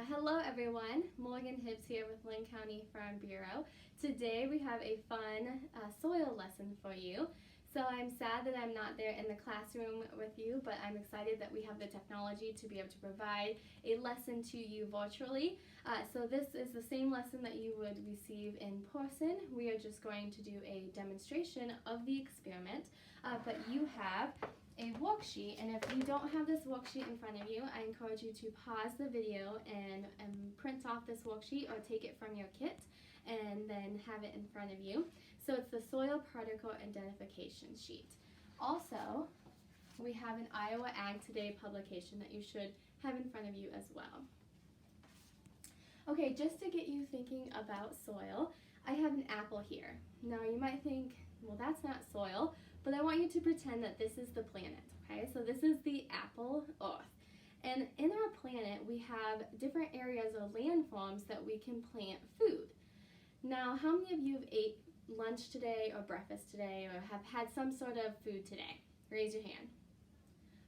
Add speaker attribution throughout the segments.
Speaker 1: Hello everyone. Morgan Hibbs here with Linn County Farm Bureau. Today we have a fun soil lesson for you. So I'm sad that I'm not there in the classroom with you, but I'm excited that we have the technology to be able to provide a lesson to you virtually. So this is the same lesson that you would receive in person. We are just going to do a demonstration of the experiment, but you have a worksheet, and if you don't have this worksheet in front of you, I encourage you to pause the video and print off this worksheet or take it from your kit and then have it in front of you. So it's the soil particle identification sheet. Also, we have an Iowa Ag Today publication that you should have in front of you as well. Okay, just to get you thinking about soil, I have an apple here. Now you might think, well, that's not soil, but I want you to pretend that this is the planet, okay? So this is the apple Earth. And in our planet, we have different areas or landforms that we can plant food. Now, how many of you have ate lunch today or breakfast today or have had some sort of food today? Raise your hand.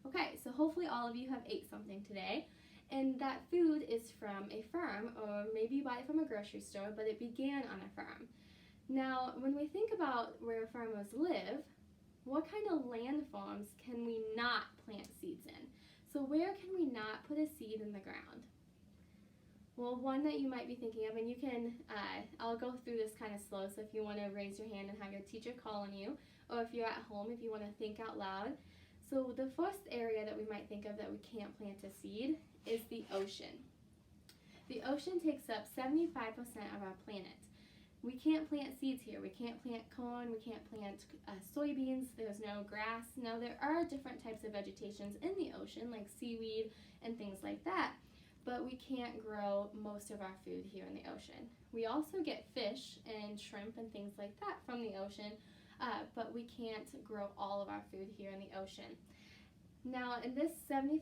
Speaker 1: Okay, so hopefully all of you have ate something today. And that food is from a farm, or maybe you buy it from a grocery store, but it began on a farm. Now, when we think about where farmers live, what kind of landforms can we not plant seeds in? So where can we not put a seed in the ground? Well, one that you might be thinking of, and you can, I'll go through this kind of slow, so if you want to raise your hand and have your teacher call on you, or if you're at home, if you want to think out loud. So the first area that we might think of that we can't plant a seed is the ocean. The ocean takes up 75% of our planet. We can't plant seeds here. We can't plant corn, we can't plant soybeans, there's no grass. Now there are different types of vegetations in the ocean, like seaweed and things like that, but we can't grow most of our food here in the ocean. We also get fish and shrimp and things like that from the ocean, but we can't grow all of our food here in the ocean. Now in this 75%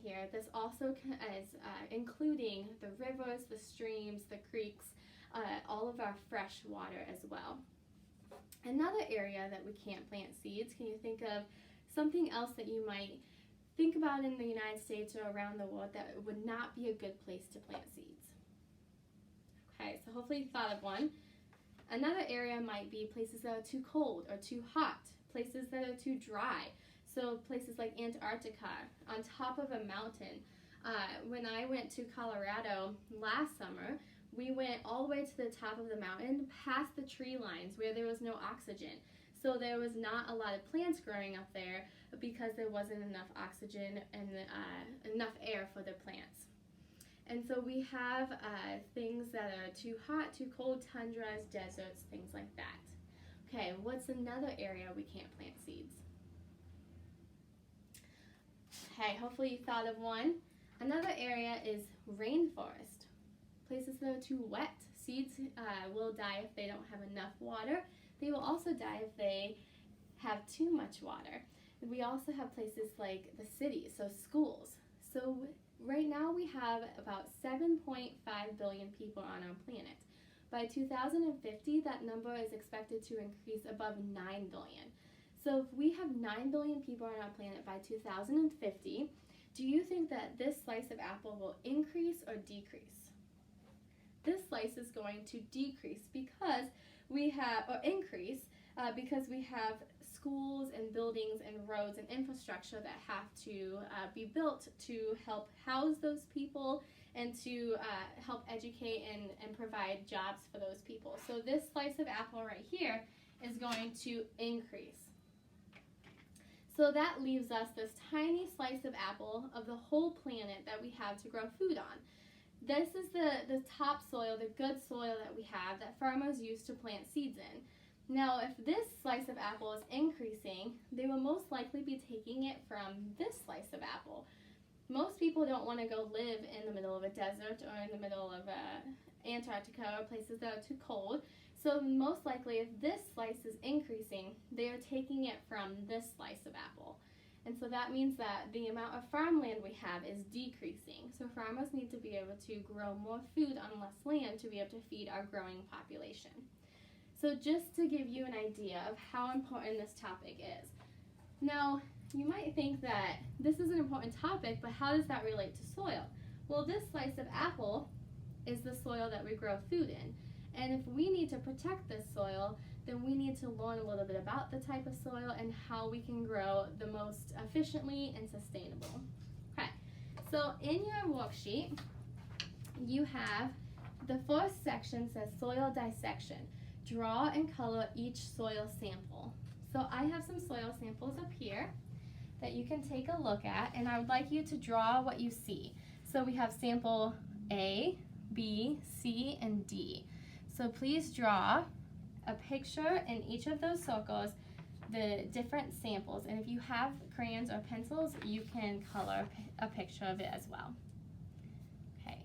Speaker 1: here, this also is including the rivers, the streams, the creeks, all of our fresh water as well. Another area that we can't plant seeds, can you think of something else that you might think about in the United States or around the world that would not be a good place to plant seeds? Okay, so hopefully you thought of one. Another area might be places that are too cold or too hot, places that are too dry. So places like Antarctica, on top of a mountain. When I went to Colorado last summer, we went all the way to the top of the mountain, past the tree lines where there was no oxygen. So there was not a lot of plants growing up there because there wasn't enough oxygen and enough air for the plants. And so we have things that are too hot, too cold, tundras, deserts, things like that. Okay, what's another area we can't plant seeds? Okay, hopefully you thought of one. Another area is rainforest. Places that are too wet. Seeds will die if they don't have enough water. They will also die if they have too much water. We also have places like the cities, so schools. So right now we have about 7.5 billion people on our planet. By 2050, that number is expected to increase above 9 billion. So if we have 9 billion people on our planet by 2050, do you think that this slice of apple will increase or decrease? This slice is going to decrease because we have, or increase, because we have schools and buildings and roads and infrastructure that have to be built to help house those people and to help educate and provide jobs for those people. So this slice of apple right here is going to increase. So that leaves us this tiny slice of apple of the whole planet that we have to grow food on. This is the topsoil, the good soil that we have that farmers use to plant seeds in. Now, if this slice of apple is increasing, they will most likely be taking it from this slice of apple. Most people don't want to go live in the middle of a desert or in the middle of Antarctica or places that are too cold. So most likely, if this slice is increasing, they are taking it from this slice of apple. And so that means that the amount of farmland we have is decreasing. So farmers need to be able to grow more food on less land to be able to feed our growing population. So just to give you an idea of how important this topic is. Now, you might think that this is an important topic, but how does that relate to soil? Well, this slice of apple is the soil that we grow food in. And if we need to protect this soil, then we need to learn a little bit about the type of soil and how we can grow the most efficiently and sustainable. Okay, so in your worksheet, you have the first section says soil dissection. Draw and color each soil sample. So I have some soil samples up here that you can take a look at, and I would like you to draw what you see. So we have sample A, B, C, and D. So please draw a picture in each of those circles, the different samples, and if you have crayons or pencils, you can color a picture of it as well. Okay,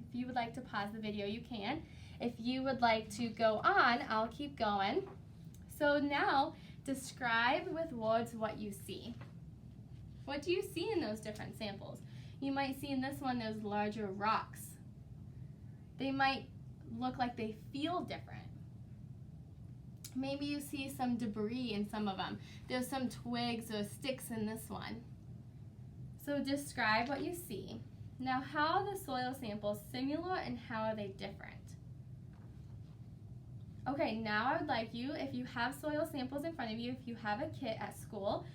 Speaker 1: if you would like to pause the video, you can. If you would like to go on, I'll keep going. So now, describe with words what you see. What do you see in those different samples? You might see in this one those larger rocks. They might look like they feel different. Maybe you see some debris in some of them. There's some twigs or sticks in this one. So describe what you see. Now, how are the soil samples similar and how are they different? Okay, now I would like you, if you have soil samples in front of you, if you have a kit at school,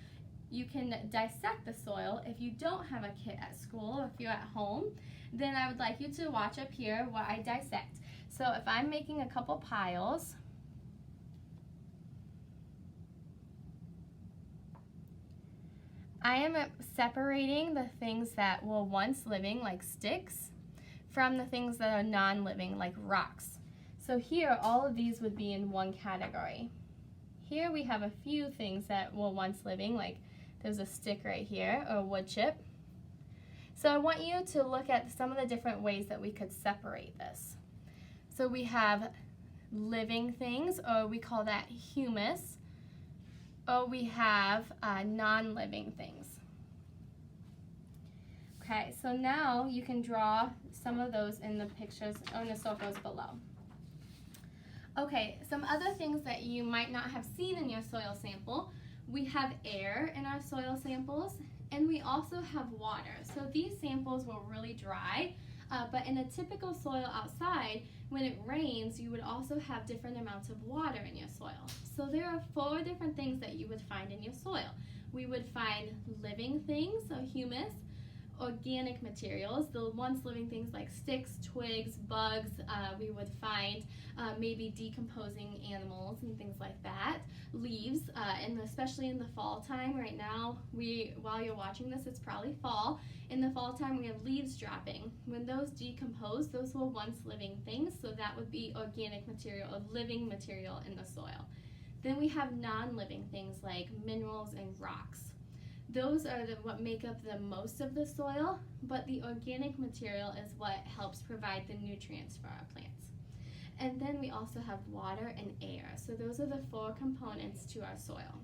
Speaker 1: you can dissect the soil. If you don't have a kit at school, or if you're at home, then I would like you to watch up here what I dissect. So if I'm making a couple piles, I am separating the things that were once living, like sticks, from the things that are non-living, like rocks. So here, all of these would be in one category. Here we have a few things that were once living, like there's a stick right here, or a wood chip. So I want you to look at some of the different ways that we could separate this. So we have living things, or we call that humus, or we have non-living things. Okay, so now you can draw some of those in the pictures, or in the circles below. Okay, some other things that you might not have seen in your soil sample. We have air in our soil samples, and we also have water. So these samples were really dry, but in a typical soil outside, when it rains, you would also have different amounts of water in your soil. So there are 4 different things that you would find in your soil. We would find living things, so humus, organic materials, the once living things like sticks, twigs, bugs. We would find maybe decomposing animals and things like that. Leaves, and especially in the fall time. Right now, while you're watching this, it's probably fall. In the fall time, we have leaves dropping. When those decompose, those were once living things, so that would be organic material, or living material in the soil. Then we have non-living things like minerals and rocks. Those are what make up the most of the soil, but the organic material is what helps provide the nutrients for our plants. And then we also have water and air. So those are the 4 components to our soil.